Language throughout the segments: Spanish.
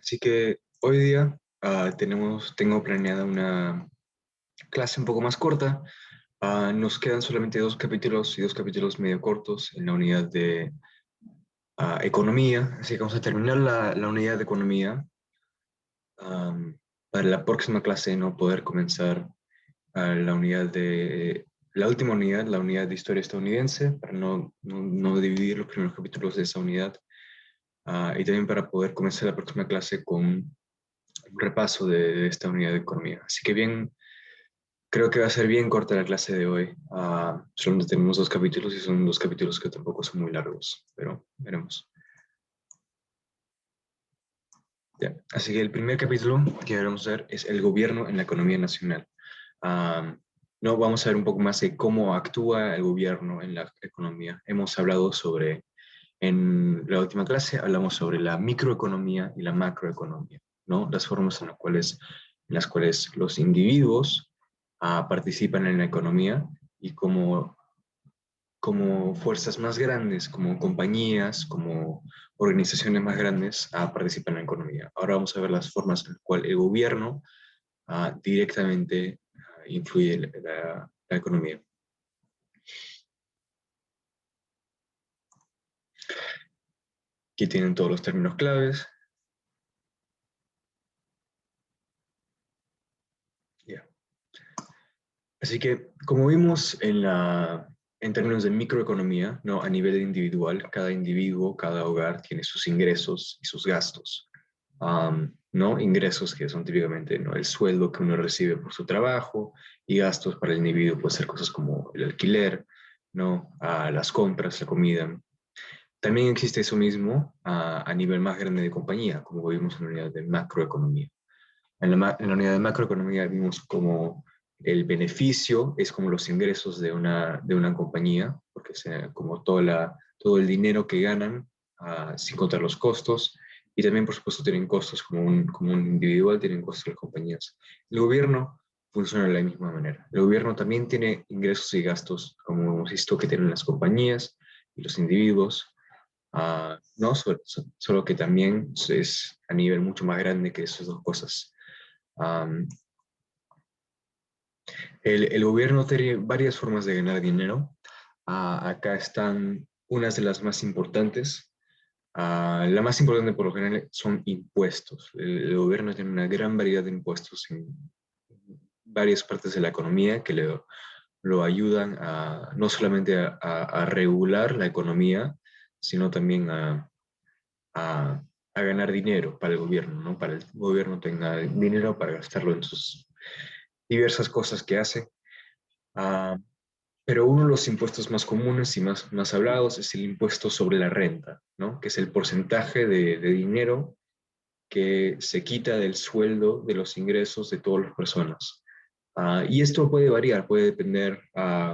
Así que hoy día tengo planeada una clase un poco más corta. Nos quedan solamente dos capítulos y dos capítulos medio cortos en la unidad de economía. Así que vamos a terminar la unidad de economía para la próxima clase no poder comenzar la última unidad, la unidad de historia estadounidense, para no dividir los primeros capítulos de esa unidad. Y también para poder comenzar la próxima clase con un repaso de esta unidad de economía. Así que creo que va a ser bien corta la clase de hoy. Solamente tenemos dos capítulos y son dos capítulos que tampoco son muy largos, pero veremos. Ya. Así que el primer capítulo que vamos a ver es el gobierno en la economía nacional. No, vamos a ver un poco más de cómo actúa el gobierno en la economía. Hemos hablado en la última clase hablamos sobre la microeconomía y la macroeconomía, ¿no? Las formas en las cuales los individuos participan en la economía y como fuerzas más grandes, como compañías, como organizaciones más grandes participan en la economía. Ahora vamos a ver las formas en las cuales el gobierno directamente influye en la economía. Aquí tienen todos los términos claves. Yeah. Así que, como vimos en términos de microeconomía, ¿no? A nivel individual, cada individuo, cada hogar tiene sus ingresos y sus gastos. ¿No? Ingresos que son típicamente, ¿no? El sueldo que uno recibe por su trabajo, y gastos para el individuo puede ser cosas como el alquiler, ¿no? Las compras, la comida. También existe eso mismo a nivel más grande de compañía, como vimos en la unidad de macroeconomía. En la unidad de macroeconomía vimos como el beneficio es como los ingresos de una compañía, porque como todo el dinero que ganan sin contar los costos, y también por supuesto tienen costos como un individual, tienen costos las compañías. El gobierno funciona de la misma manera. El gobierno también tiene ingresos y gastos, como hemos visto que tienen las compañías y los individuos, ¿no? Solo que también es a nivel mucho más grande que esas dos cosas. Um, el gobierno tiene varias formas de ganar dinero. Acá están unas de las más importantes. La más importante por lo general son impuestos. El gobierno tiene una gran variedad de impuestos en varias partes de la economía que lo ayudan no solamente a regular la economía, sino también a ganar dinero para el gobierno, ¿no? Para el gobierno tenga dinero para gastarlo en sus diversas cosas que hace. Ah, pero uno de los impuestos más comunes y más hablados es el impuesto sobre la renta, ¿no? Que es el porcentaje de dinero que se quita del sueldo de los ingresos de todas las personas. Y esto puede variar, puede depender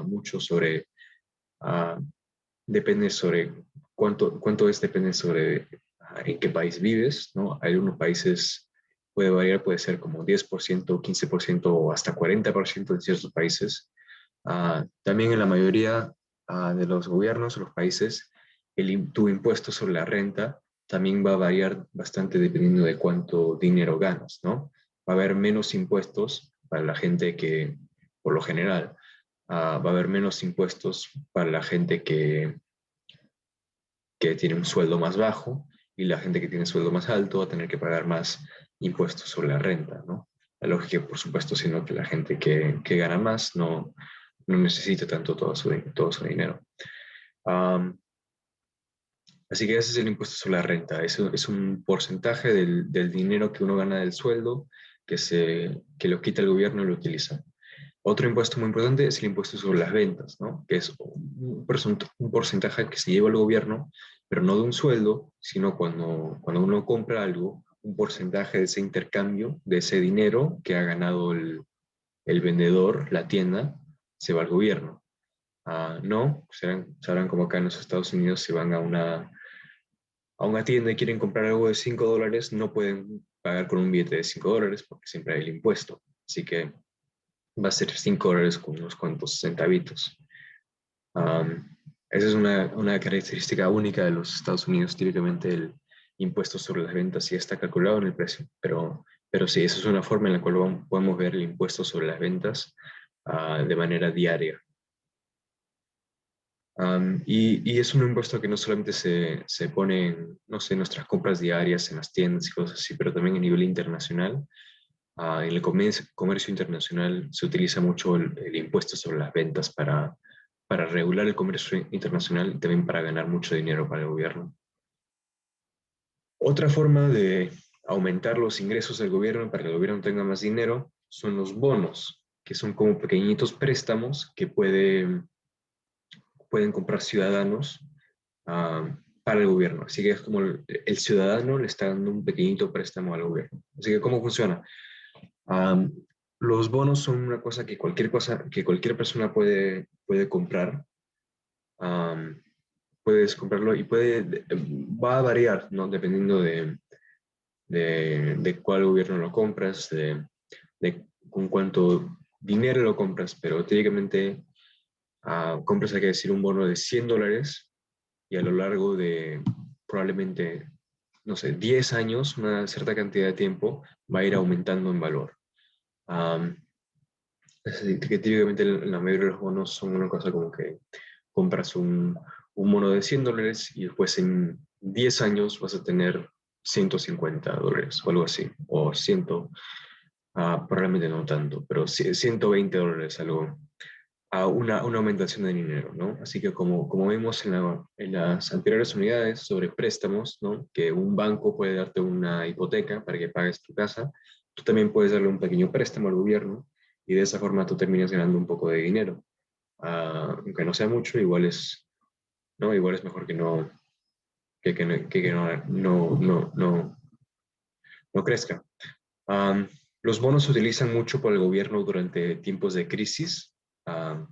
mucho ah, depende sobre cuánto depende sobre en qué país vives, ¿no? Hay algunos países puede variar, puede ser como 10%, 15% o hasta 40% en ciertos países. También en la mayoría de los gobiernos o los países, tu impuesto sobre la renta también va a variar bastante dependiendo de cuánto dinero ganas, ¿no? Va a haber menos impuestos para la gente que, por lo general, va a haber menos impuestos para la gente que tiene un sueldo más bajo, y la gente que tiene sueldo más alto va a tener que pagar más impuestos sobre la renta, ¿no? La lógica, por supuesto, sino que la gente que gana más no necesita tanto todo su dinero. Um, Así que ese es el impuesto sobre la renta. Es un porcentaje del dinero que uno gana del sueldo que lo quita el gobierno y lo utiliza. Otro impuesto muy importante es el impuesto sobre las ventas, ¿no? Que es un porcentaje que se lleva el gobierno, pero no de un sueldo, sino cuando uno compra algo, un porcentaje de ese intercambio, de ese dinero que ha ganado el vendedor, la tienda, se va al gobierno. No, sabrán como acá en los Estados Unidos, si van a una tienda y quieren comprar algo de $5, no pueden pagar con un billete de $5 porque siempre hay el impuesto. Así que va a ser $5 con unos cuantos centavitos. Um, Esa es una característica única de los Estados Unidos. Típicamente impuestos sobre las ventas ya está calculado en el precio, pero sí, esa es una forma en la cual podemos ver el impuesto sobre las ventas de manera diaria. Y es un impuesto que no solamente se pone en, no sé, en nuestras compras diarias, en las tiendas y cosas así, pero también a nivel internacional. En el comercio internacional se utiliza mucho el impuesto sobre las ventas para regular el comercio internacional y también para ganar mucho dinero para el gobierno. Otra forma de aumentar los ingresos del gobierno para que el gobierno tenga más dinero son los bonos, que son como pequeñitos préstamos que pueden comprar ciudadanos para el gobierno. Así que es como el ciudadano le está dando un pequeñito préstamo al gobierno. Así que, ¿cómo funciona? Um, los bonos son una cosa que cualquier persona puede comprar. Um, puedes comprarlo y va a variar, ¿no? Dependiendo de cuál gobierno lo compras, de con cuánto dinero lo compras, pero típicamente compras, hay que decir, un bono de $100 y a lo largo de probablemente, no sé, 10 años, una cierta cantidad de tiempo, va a ir aumentando en valor. Es decir, que típicamente la mayoría de los bonos son una cosa como que compras un bono de $100 y después en 10 años vas a tener $150 o algo así, o 100, probablemente no tanto, pero $120, algo, una aumentación de dinero, ¿no? Así que como vimos en las anteriores unidades sobre préstamos, ¿no? Que un banco puede darte una hipoteca para que pagues tu casa, tú también puedes darle un pequeño préstamo al gobierno y de esa forma tú terminas ganando un poco de dinero. Aunque no sea mucho, ¿no? Igual es mejor que no, que no crezca. Um, los bonos se utilizan mucho por el gobierno durante tiempos de crisis, um,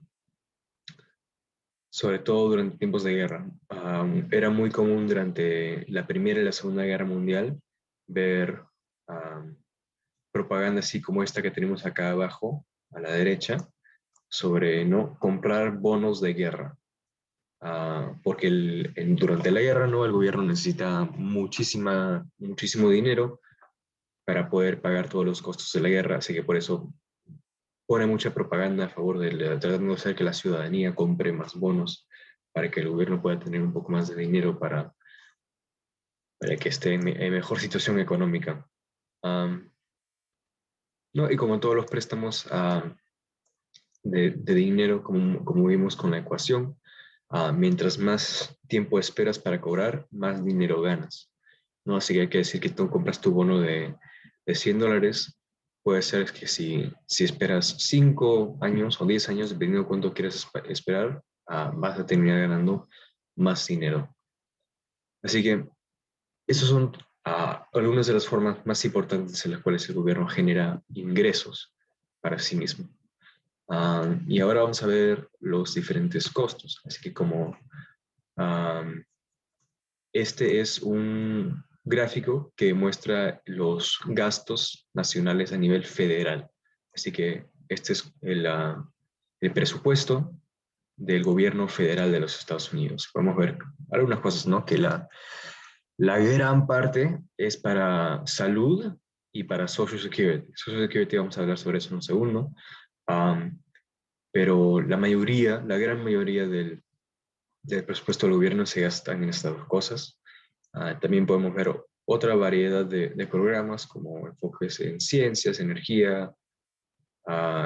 sobre todo durante tiempos de guerra. Era muy común durante la Primera y la Segunda Guerra Mundial ver um, propaganda así como esta que tenemos acá abajo, a la derecha, sobre no comprar bonos de guerra. Porque durante la guerra, ¿no? El gobierno necesita muchísimo dinero para poder pagar todos los costos de la guerra, así que por eso pone mucha propaganda a favor tratando de hacer que la ciudadanía compre más bonos para que el gobierno pueda tener un poco más de dinero para que esté en mejor situación económica. No, y como todos los préstamos de dinero, como vimos con la ecuación, mientras más tiempo esperas para cobrar, más dinero ganas, ¿no? Así que hay que decir que tú compras tu bono de $100, puede ser que si esperas 5 años o 10 años, dependiendo de cuánto quieras esperar, vas a terminar ganando más dinero. Así que esas son algunas de las formas más importantes en las cuales el gobierno genera ingresos para sí mismo. Y ahora vamos a ver los diferentes costos. Así que este es un gráfico que muestra los gastos nacionales a nivel federal. Así que este es el presupuesto del gobierno federal de los Estados Unidos. Podemos ver algunas cosas, ¿no? Que la gran parte es para salud y para Social Security. Social Security, vamos a hablar sobre eso en un segundo. Pero la gran mayoría del presupuesto del gobierno se gastan en estas dos cosas. También podemos ver otra variedad de programas como enfoques en ciencias, energía,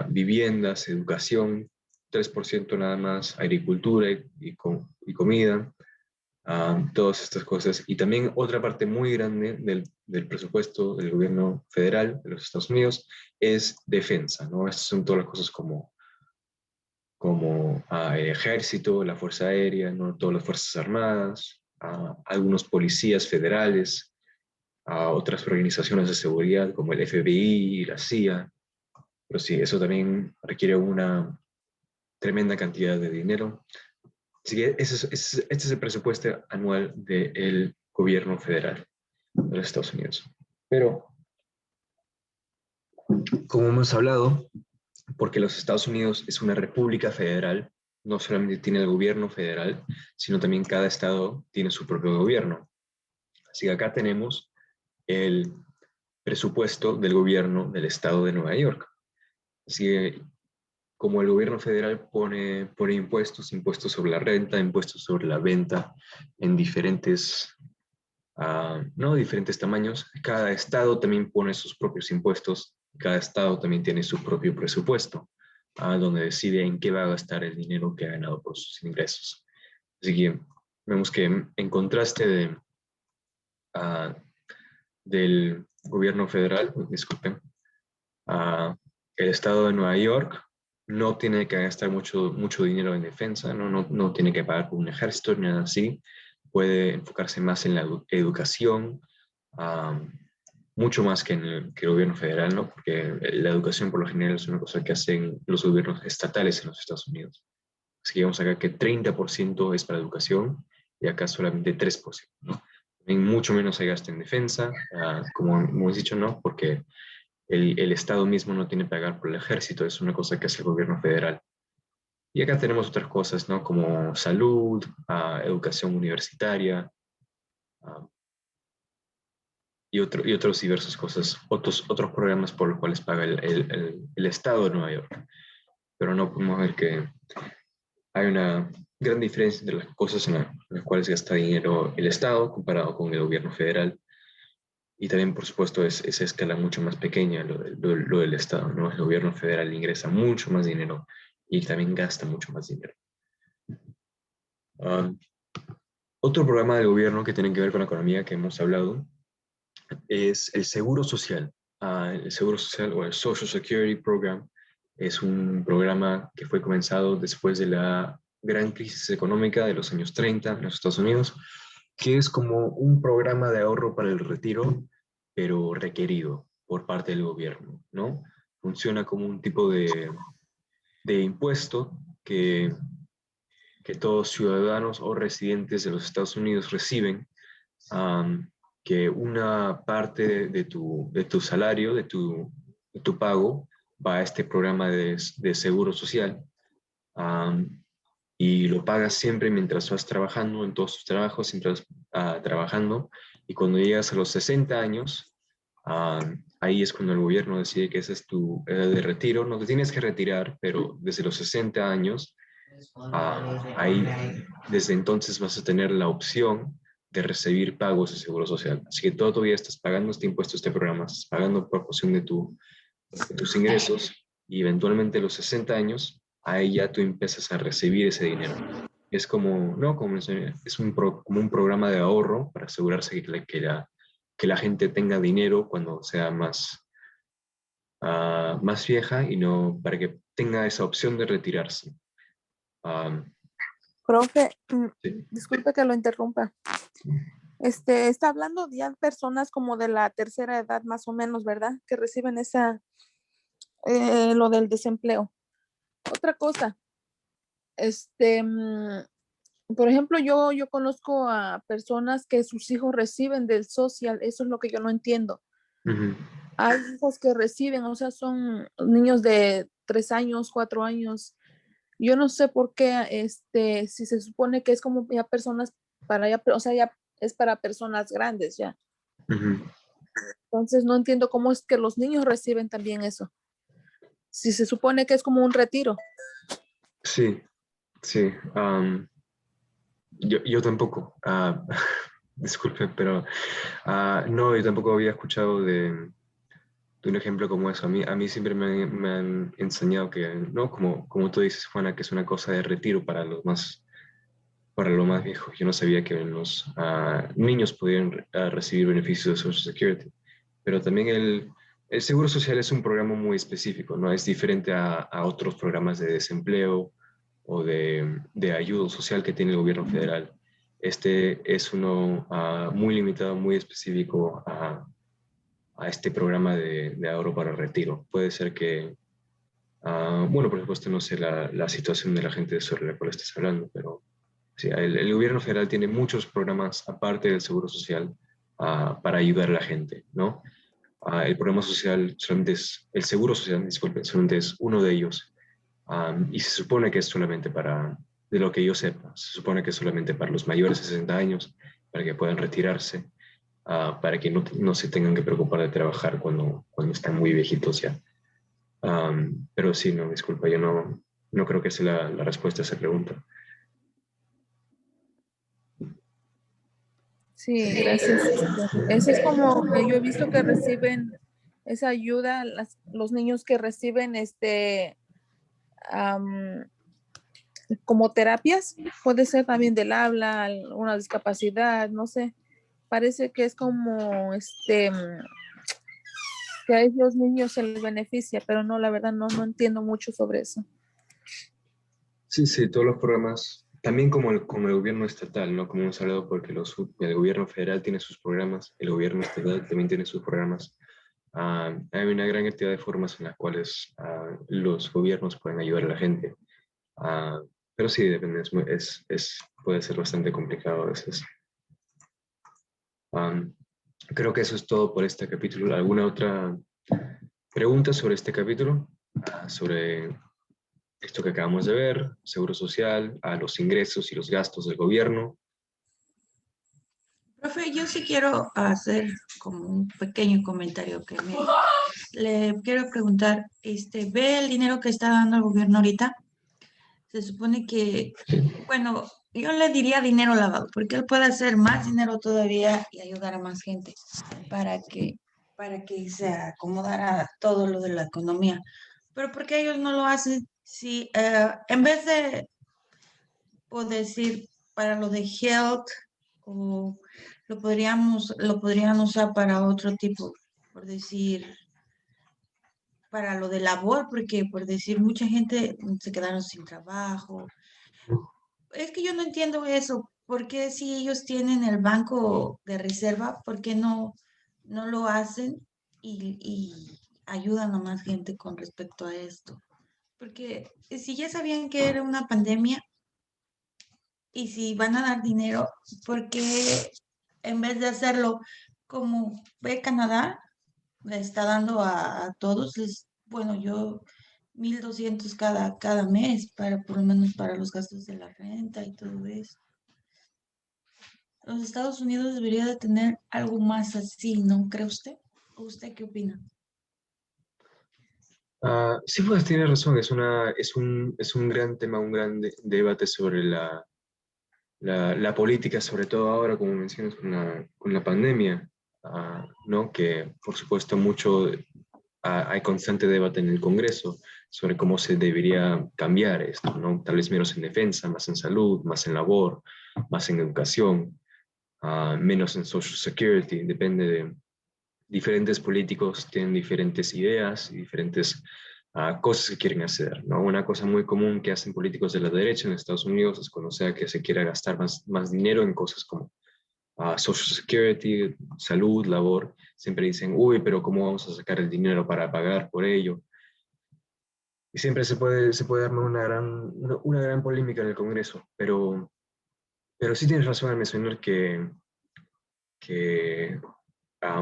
viviendas, educación, 3% nada más, agricultura y comida, todas estas cosas. Y también otra parte muy grande del presupuesto del gobierno federal de los Estados Unidos es defensa, ¿no? Estas son todas las cosas como el ejército, la Fuerza Aérea, ¿no? Todas las Fuerzas Armadas, algunos policías federales, otras organizaciones de seguridad como el FBI y la CIA. Pero sí, eso también requiere una tremenda cantidad de dinero. Así que este es el presupuesto anual del gobierno federal de los Estados Unidos. Pero, como hemos hablado, porque los Estados Unidos es una república federal, no solamente tiene el gobierno federal, sino también cada estado tiene su propio gobierno. Así que acá tenemos el presupuesto del gobierno del estado de Nueva York. Así que como el gobierno federal pone impuestos, impuestos sobre la renta, impuestos sobre la venta en diferentes, no diferentes tamaños, cada estado también pone sus propios impuestos, cada estado también tiene su propio presupuesto, donde decide en qué va a gastar el dinero que ha ganado por sus ingresos. Así que vemos que en contraste del gobierno federal, disculpen, el estado de Nueva York no tiene que gastar mucho dinero en defensa, no tiene que pagar por un ejército ni nada así, puede enfocarse más en la educación, mucho más que en que el gobierno federal, ¿no? Porque la educación por lo general es una cosa que hacen los gobiernos estatales en los Estados Unidos. Así que vemos acá que 30% es para educación y acá solamente 3%, ¿no? También mucho menos se gasta en defensa, como hemos dicho, ¿no? Porque el Estado mismo no tiene que pagar por el ejército, es una cosa que hace el gobierno federal. Y acá tenemos otras cosas, ¿no? Como salud, educación universitaria, uh, y otros diversas cosas, otros programas por los cuales paga el Estado de Nueva York. Pero no podemos ver que hay una gran diferencia entre las cosas en las cuales gasta dinero el Estado comparado con el gobierno federal. Y también, por supuesto, es esa escala mucho más pequeña lo del Estado, ¿no? El gobierno federal ingresa mucho más dinero y también gasta mucho más dinero. Um, Otro programa del gobierno que tiene que ver con la economía que hemos hablado es el Seguro Social. El Seguro Social o el Social Security Program es un programa que fue comenzado después de la gran crisis económica de los años 30 en los Estados Unidos, que es como un programa de ahorro para el retiro, pero requerido por parte del gobierno, ¿no? Funciona como un tipo de impuesto que todos ciudadanos o residentes de los Estados Unidos reciben, que una parte de tu salario, de tu pago, va a este programa de seguro social, y lo pagas siempre mientras vas trabajando en todos tus trabajos, siempre vas trabajando, y cuando llegas a los 60 años, ahí es cuando el gobierno decide que ese es tu edad de retiro. No te tienes que retirar, pero desde los 60 años, ahí desde entonces vas a tener la opción de recibir pagos de seguro social. Así que todavía estás pagando este impuesto, este programa, estás pagando proporción de tus ingresos y eventualmente a los 60 años, ahí ya tú empiezas a recibir ese dinero. Es como, no, como, es como un programa de ahorro para asegurarse que la gente tenga dinero cuando sea más vieja y no para que tenga esa opción de retirarse. Profe, Sí. disculpe que lo interrumpa. Está hablando de ya personas como de la tercera edad más o menos, ¿verdad? Que reciben lo del desempleo. Otra cosa, por ejemplo, yo conozco a personas que sus hijos reciben del social, eso es lo que yo no entiendo. Uh-huh. Hay hijos que reciben, o sea, son niños de 3 años, 4 años. Yo no sé por qué, si se supone que es como ya personas para ya, o sea, ya es para personas grandes ya. Uh-huh. Entonces no entiendo cómo es que los niños reciben también eso. Si se supone que es como un retiro. Sí, sí. Yo tampoco. Disculpe, pero no, yo tampoco había escuchado de un ejemplo como eso. A mí siempre me han enseñado que, ¿no? Como tú dices, Juana, que es una cosa de retiro para los más viejos. Yo no sabía que los niños podían recibir beneficios de Social Security. Pero también el Seguro Social es un programa muy específico, ¿no? Es diferente a otros programas de desempleo o de ayuda social que tiene el gobierno federal. Este es uno muy limitado, muy específico a este programa de ahorro para retiro. Puede ser que, bueno, por supuesto no sé la situación de la gente sobre la cual estás hablando, pero sí, el gobierno federal tiene muchos programas aparte del Seguro Social para ayudar a la gente, ¿no? El programa social solamente es, el seguro social, disculpen, solamente es uno de ellos. Y se supone que es solamente de lo que yo sepa, se supone que es solamente para los mayores de 60 años, para que puedan retirarse. para que no se tengan que preocupar de trabajar cuando están muy viejitos ya. Pero sí, no, disculpa, yo no creo que sea la respuesta a esa pregunta. Sí, gracias. Eso es como que yo he visto que reciben esa ayuda, los niños que reciben am, como terapias, puede ser también del habla, una discapacidad, no sé. Parece que es como que a los niños se les beneficia, pero no, la verdad no entiendo mucho sobre eso. Sí, sí, todos los programas, también como el gobierno estatal, ¿no? Como hemos hablado, porque el gobierno federal tiene sus programas, el gobierno estatal también tiene sus programas. Hay una gran cantidad de formas en las cuales los gobiernos pueden ayudar a la gente. Ah, pero sí, depende, puede ser bastante complicado a veces. Am, Creo que eso es todo por este capítulo. ¿Alguna otra pregunta sobre este capítulo? Sobre esto que acabamos de ver, seguro social, a los ingresos y los gastos del gobierno. Profe, yo sí quiero hacer como un pequeño comentario le quiero preguntar, ¿ve el dinero que está dando el gobierno ahorita? Se supone que, bueno, yo le diría dinero lavado, porque él puede hacer más dinero todavía y ayudar a más gente para que, para que se acomodara todo lo de la economía. Pero ¿por qué ellos no lo hacen? Si en vez de, o decir, para lo de health, o lo podrían usar para otro tipo, por decir, para lo de labor, porque por decir, mucha gente se quedaron sin trabajo. Es que yo no entiendo eso. ¿Por qué si ellos tienen el banco de reserva, por qué no lo hacen y ayudan a más gente con respecto a esto? Porque si ya sabían que era una pandemia y si van a dar dinero, ¿por qué en vez de hacerlo como ve Canadá, le está dando a todos? Bueno, yo 1,200 cada mes para por lo menos para los gastos de la renta y todo eso. Los Estados Unidos debería de tener algo más así, ¿no cree usted? ¿O usted qué opina? Sí, pues tiene razón, es un gran tema, un gran debate sobre la política, sobre todo ahora, como mencionas, con la pandemia, ¿no? Que por supuesto hay constante debate en el Congreso sobre cómo se debería cambiar esto, ¿no? Tal vez menos en defensa, más en salud, más en labor, más en educación, menos en Social Security, depende de diferentes políticos, tienen diferentes ideas y diferentes cosas que quieren hacer, ¿no? Una cosa muy común que hacen políticos de la derecha en Estados Unidos es cuando sea que se quiera gastar más dinero en cosas como Social Security, salud, labor, siempre dicen, uy, pero ¿cómo vamos a sacar el dinero para pagar por ello? Y siempre se puede armar una gran polémica en el Congreso, pero sí tienes razón al mencionar que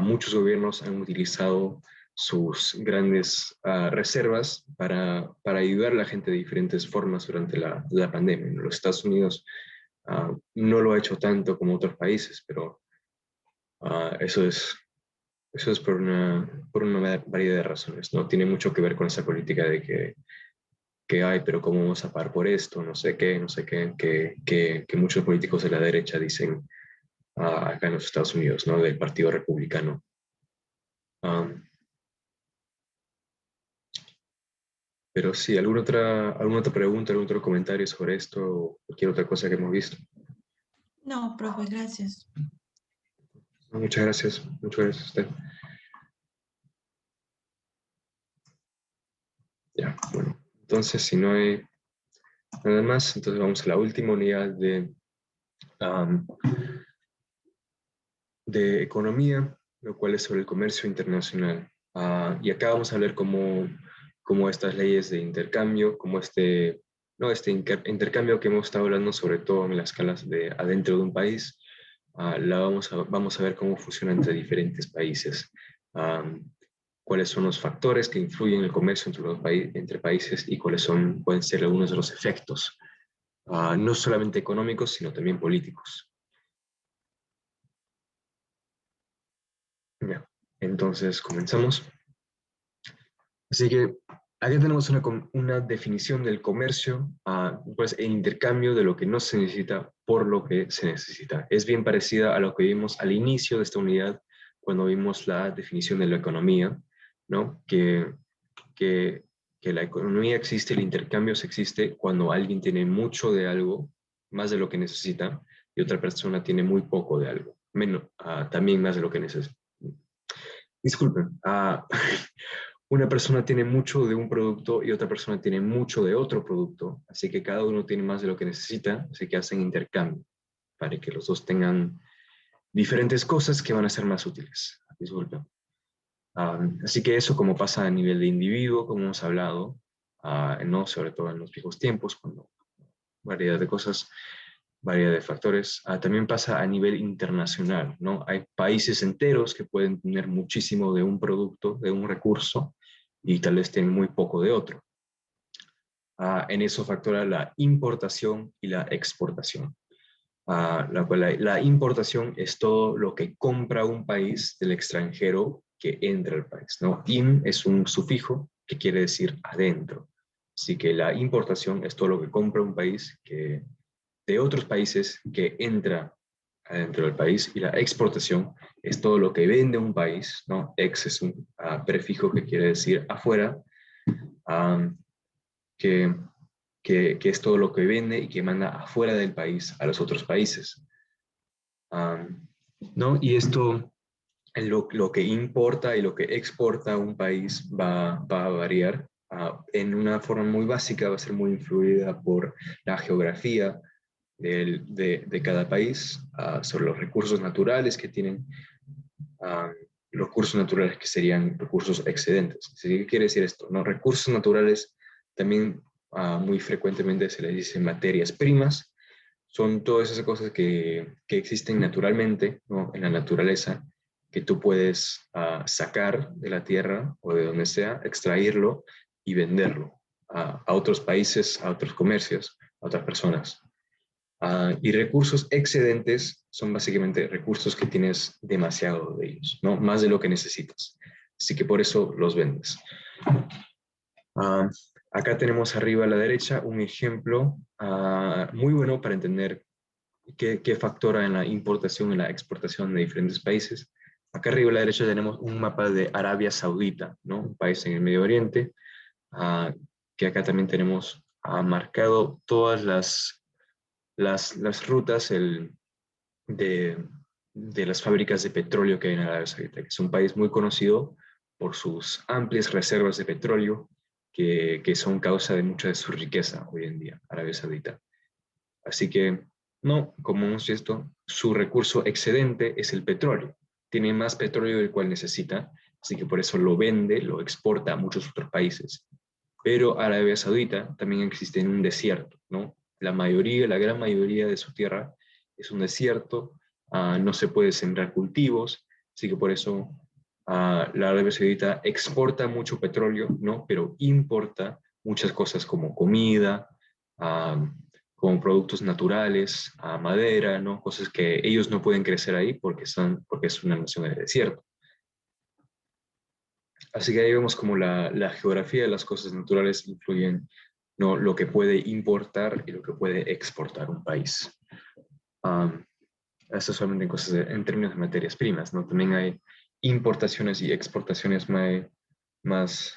muchos gobiernos han utilizado sus grandes reservas para ayudar a la gente de diferentes formas durante la pandemia. En los Estados Unidos no lo ha hecho tanto como otros países, pero ah, eso es, eso es por una variedad de razones. No tiene mucho que ver con esa política de que hay, pero ¿cómo vamos a pagar por esto? No sé qué, que muchos políticos de la derecha dicen acá en los Estados Unidos, ¿no? Del Partido Republicano. Um, pero sí, alguna otra pregunta, algún otro comentario sobre esto o cualquier otra cosa que hemos visto? No, profe, gracias. Muchas gracias a usted. Ya, bueno, entonces si no hay nada más, entonces vamos a la última unidad um, de economía, lo cual es sobre el comercio internacional. Y acá vamos a ver cómo estas leyes de intercambio, como no, intercambio que hemos estado hablando sobre todo en las escalas de adentro de un país, vamos a ver cómo funciona entre diferentes países. Cuáles son los factores que influyen en el comercio entre países y pueden ser algunos de los efectos, no solamente económicos, sino también políticos. entonces comenzamos. Así que aquí tenemos una definición del comercio, pues el intercambio de lo que no se necesita por lo que se necesita. Es bien parecida a lo que vimos al inicio de esta unidad, cuando vimos la definición de la economía, ¿no? Que la economía existe, el intercambio se existe cuando alguien tiene mucho de algo, más de lo que necesita, y otra persona tiene muy poco de algo, menos, también más de lo que necesita. Disculpen, una persona tiene mucho de un producto y otra persona tiene mucho de otro producto, así que cada uno tiene más de lo que necesita, así que hacen intercambio para que los dos tengan diferentes cosas que van a ser más útiles. Disculpen. Así que eso como pasa a nivel de individuo, como hemos hablado, ¿no? Sobre todo en los viejos tiempos, cuando variedad de cosas, variedad de factores. También pasa a nivel internacional, ¿no? Hay países enteros que pueden tener muchísimo de un producto, de un recurso, y tal vez tienen muy poco de otro. En eso factora la importación y la exportación. La importación es todo lo que compra un país del extranjero que entra al país, ¿no? In es un sufijo que quiere decir adentro. Así que la importación es todo lo que compra un país de otros países que entra adentro del país, y la exportación es todo lo que vende un país, ¿no? Ex es un prefijo que quiere decir afuera, que es todo lo que vende y que manda afuera del país a los otros países. ¿No? Y esto, lo que importa y lo que exporta un país va a variar. En una forma muy básica va a ser muy influida por la geografía de cada país, sobre los recursos naturales que tienen, los recursos naturales que serían recursos excedentes. ¿Qué quiere decir esto? ¿No? Recursos naturales también muy frecuentemente se les dice materias primas. Son todas esas cosas que existen naturalmente, ¿no? En la naturaleza, que tú puedes sacar de la tierra o de donde sea, extraerlo y venderlo a otros países, a otros comercios, a otras personas. Y recursos excedentes son básicamente recursos que tienes demasiado de ellos, ¿no? Más de lo que necesitas. Así que por eso los vendes. Acá tenemos arriba a la derecha un ejemplo muy bueno para entender qué factora en la importación y la exportación de diferentes países. Acá arriba a la derecha tenemos un mapa de Arabia Saudita, ¿no? Un país en el Medio Oriente, que acá también tenemos marcado todas las rutas de las fábricas de petróleo que hay en Arabia Saudita, que es un país muy conocido por sus amplias reservas de petróleo, que son causa de mucha de su riqueza hoy en día, Arabia Saudita. Así que, no, como hemos visto, su recurso excedente es el petróleo. Tiene más petróleo del cual necesita, así que por eso lo vende, lo exporta a muchos otros países. Pero Arabia Saudita también existe en un desierto, ¿no? La gran mayoría de su tierra es un desierto, no se puede sembrar cultivos, así que por eso la Arabia Saudita exporta mucho petróleo, ¿no? Pero importa muchas cosas como comida, como productos naturales, madera, ¿no? Cosas que ellos no pueden crecer ahí porque es una nación de desierto. Así que ahí vemos como la geografía de las cosas naturales influyen, ¿no? Lo que puede importar y lo que puede exportar un país. Esto solamente en términos de materias primas, ¿no? También hay importaciones y exportaciones más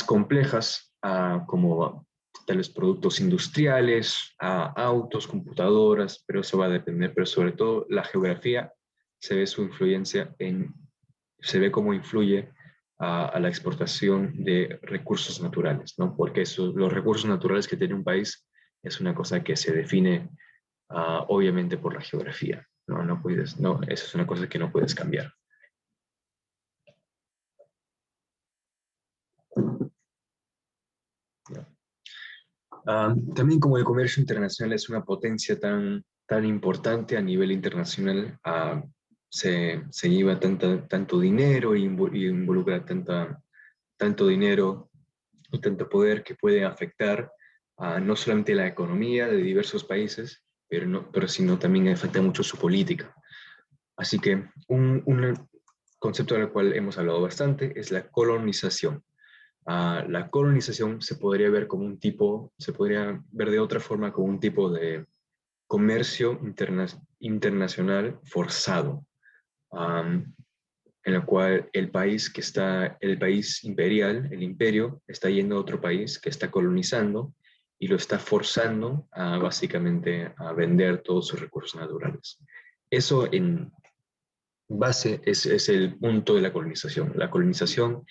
complejas, como tales productos industriales, autos, computadoras, pero eso va a depender, pero sobre todo la geografía se ve su influencia se ve cómo influye a la exportación de recursos naturales, ¿no? Porque los recursos naturales que tiene un país es una cosa que se define obviamente por la geografía, ¿no? Eso es una cosa que no puedes cambiar. También como el comercio internacional es una potencia tan importante a nivel internacional, se lleva tanto dinero y involucra tanto dinero y tanto poder que puede afectar no solamente la economía de diversos países, pero sino también afecta mucho su política. Así que un concepto del cual hemos hablado bastante es la colonización. La colonización se podría ver como se podría ver de otra forma como un tipo de comercio internacional forzado, en la cual el país imperial, el imperio, está yendo a otro país que está colonizando y lo está forzando básicamente a vender todos sus recursos naturales. Eso en base es el punto de la colonización. La colonización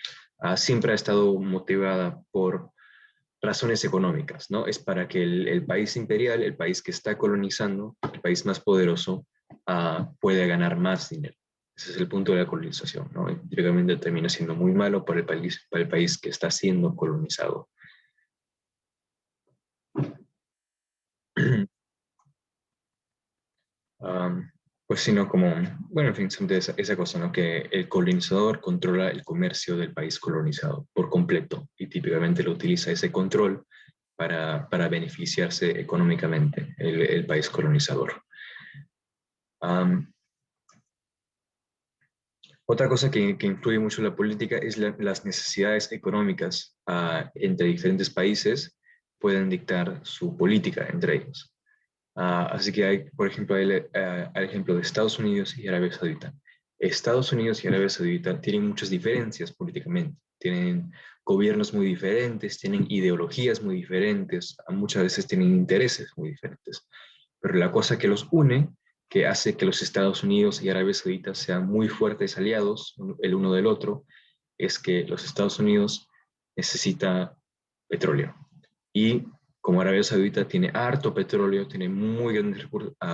siempre ha estado motivada por razones económicas, ¿no? Es para que el país imperial, el país que está colonizando, el país más poderoso, pueda ganar más dinero. Ese es el punto de la colonización, ¿no? Y típicamente termina siendo muy malo para el país que está siendo colonizado. Um, pues sino como, bueno, en fin, siempre esa cosa, ¿no? Que el colonizador controla el comercio del país colonizado por completo y típicamente lo utiliza ese control para beneficiarse económicamente el país colonizador. Um, Otra cosa que influye mucho en la política es las necesidades económicas entre diferentes países pueden dictar su política entre ellos. Así que hay, por ejemplo, el ejemplo de Estados Unidos y Arabia Saudita. Estados Unidos y Arabia Saudita tienen muchas diferencias políticamente. Tienen gobiernos muy diferentes, tienen ideologías muy diferentes, muchas veces tienen intereses muy diferentes. Pero la cosa que los une, que hace que los Estados Unidos y Arabia Saudita sean muy fuertes aliados el uno del otro, es que los Estados Unidos necesita petróleo. Y como Arabia Saudita tiene harto petróleo, tiene muy grandes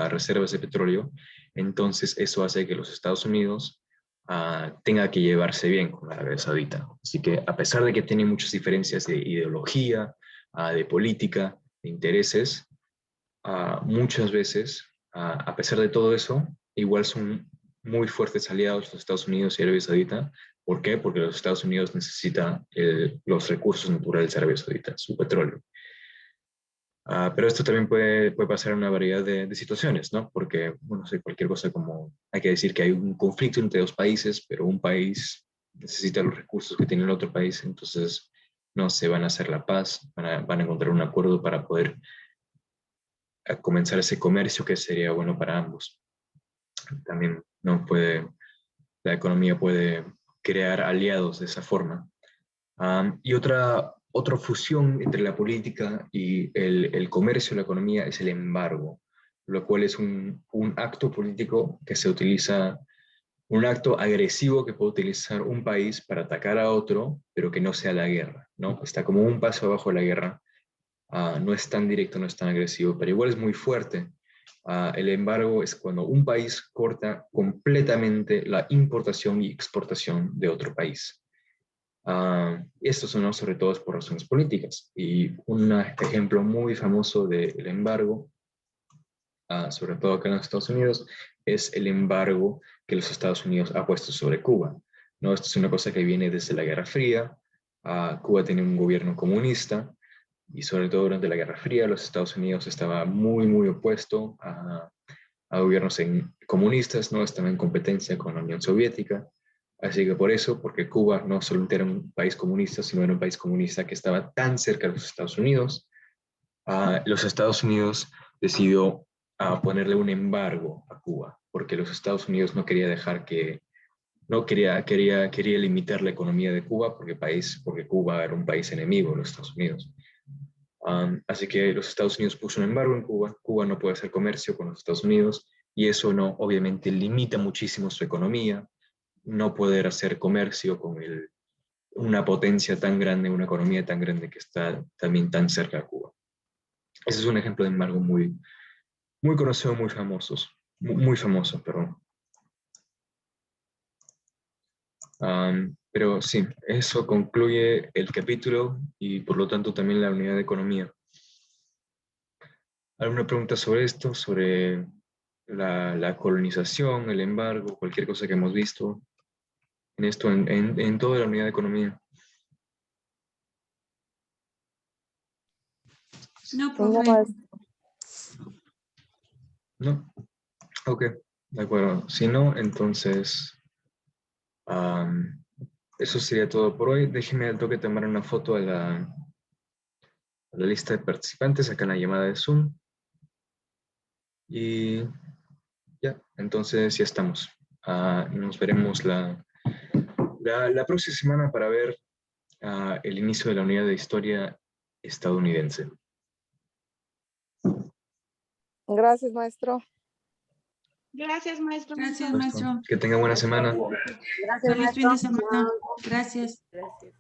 reservas de petróleo, entonces eso hace que los Estados Unidos tenga que llevarse bien con Arabia Saudita. Así que a pesar de que tiene muchas diferencias de ideología, de política, de intereses, muchas veces, a pesar de todo eso, igual son muy fuertes aliados los Estados Unidos y Arabia Saudita. ¿Por qué? Porque los Estados Unidos necesitan los recursos naturales de Arabia Saudita, su petróleo. Pero esto también puede pasar en una variedad de situaciones, ¿no? Porque, bueno, sé, cualquier cosa como, hay que decir que hay un conflicto entre dos países, pero un país necesita los recursos que tiene el otro país, entonces no se van a hacer la paz, van a encontrar un acuerdo para poder comenzar ese comercio que sería bueno para ambos. También no puede, la economía puede crear aliados de esa forma. Y otra fusión entre la política y el comercio, la economía, es el embargo, lo cual es un acto político que se utiliza, un acto agresivo que puede utilizar un país para atacar a otro, pero que no sea la guerra, ¿no? Está como un paso abajo de la guerra, no es tan directo, no es tan agresivo, pero igual es muy fuerte. El embargo es cuando un país corta completamente la importación y exportación de otro país. Estos son sobre todo por razones políticas. Y un ejemplo muy famoso del embargo, sobre todo acá en los Estados Unidos, es el embargo que los Estados Unidos ha puesto sobre Cuba. ¿No? Esto es una cosa que viene desde la Guerra Fría. Cuba tiene un gobierno comunista y sobre todo durante la Guerra Fría los Estados Unidos estaba muy, muy opuesto a gobiernos comunistas, ¿no? Estaba en competencia con la Unión Soviética. Así que por eso, porque Cuba no solo era un país comunista, sino era un país comunista que estaba tan cerca de los Estados Unidos, los Estados Unidos decidió ponerle un embargo a Cuba, porque los Estados Unidos no quería dejar que, no quería limitar la economía de Cuba porque Cuba era un país enemigo de los Estados Unidos. Así que los Estados Unidos puso un embargo en Cuba. Cuba no puede hacer comercio con los Estados Unidos y eso no, obviamente, limita muchísimo su economía. No poder hacer comercio con una potencia tan grande, una economía tan grande que está también tan cerca de Cuba. Ese es un ejemplo de embargo muy, muy conocido, muy famoso, perdón. Pero sí, eso concluye el capítulo y por lo tanto también la unidad de economía. ¿Alguna pregunta sobre esto, sobre la colonización, el embargo, cualquier cosa que hemos visto en esto, en toda la unidad de economía? No, No, profe. ¿No? Ok. De acuerdo. Si no, entonces, eso sería todo por hoy. Déjeme al toque tomar una foto a la lista de participantes acá en la llamada de Zoom. Y ya, entonces ya estamos. Nos veremos la próxima semana para ver el inicio de la unidad de historia estadounidense. Gracias, maestro. Gracias, maestro. Gracias, maestro. Que tenga buena semana. Gracias, Feliz fin de maestro. semana. Gracias. Gracias.